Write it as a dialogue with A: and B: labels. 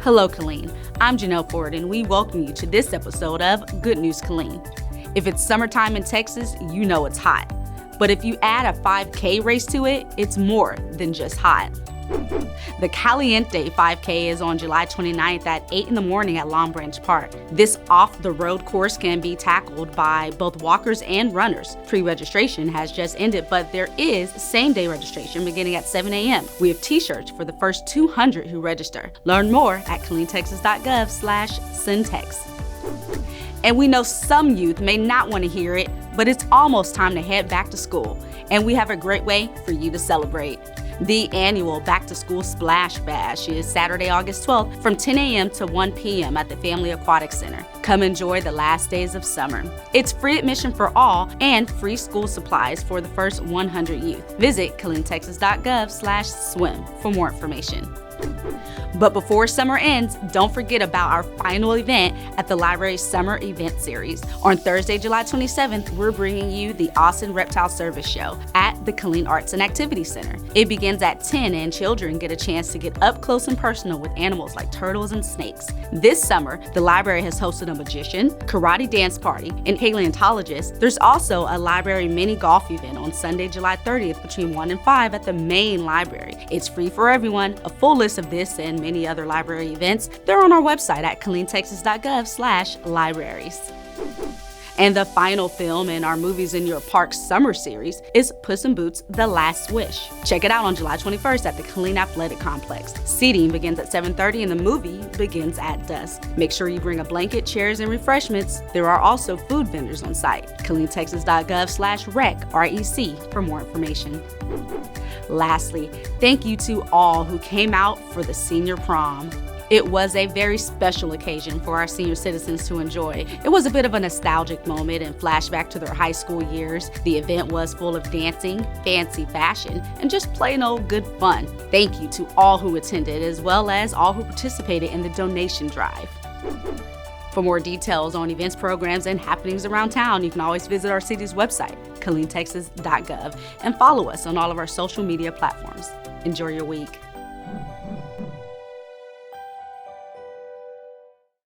A: Hello, Killeen. I'm Janelle Ford, and we welcome you to this episode of Good News Killeen. If it's summertime in Texas, you know it's hot. But if you add a 5K race to it, it's more than just hot. The Caliente 5K is on July 29th at 8 in the morning at Long Branch Park. This off-the-road course can be tackled by both walkers and runners. Pre-registration has just ended, but there is same-day registration beginning at 7 a.m. We have t-shirts for the first 200 who register. Learn more at cleantexas.gov/sendtext. And we know some youth may not want to hear it, but it's almost time to head back to school, and we have a great way for you to celebrate. The annual Back to School Splash Bash is Saturday, August 12th from 10 a.m. to 1 p.m. at the Family Aquatic Center. Come enjoy the last days of summer. It's free admission for all and free school supplies for the first 100 youth. Visit cleantexas.gov/swim for more information. But before summer ends, don't forget about our final event at the library's Summer Event Series. On Thursday, July 27th, we're bringing you the Austin Reptile Service Show at the Killeen Arts and Activity Center. It begins at 10 and children get a chance to get up close and personal with animals like turtles and snakes. This summer, the library has hosted a magician, karate dance party, and paleontologist. There's also a library mini golf event on Sunday, July 30th between 1 and 5 at the main library. It's free for everyone. A full list of this and many other library events, they're on our website at cleantexas.gov/libraries. And the final film in our Movies in Your Park summer series is Puss in Boots: The Last Wish. Check it out on July 21st at the Killeen Athletic Complex. Seating begins at 7:30 and the movie begins at dusk. Make sure you bring a blanket, chairs, and refreshments. There are also food vendors on site. cleantexas.gov/rec for more information. Lastly, thank you to all who came out for the senior prom. It was a very special occasion for our senior citizens to enjoy. It was a bit of a nostalgic moment and flashback to their high school years. The event was full of dancing, fancy fashion, and just plain old good fun. Thank you to all who attended, as well as all who participated in the donation drive. For more details on events, programs, and happenings around town, you can always visit our city's website, cleantexas.gov, and follow us on all of our social media platforms. Enjoy your week.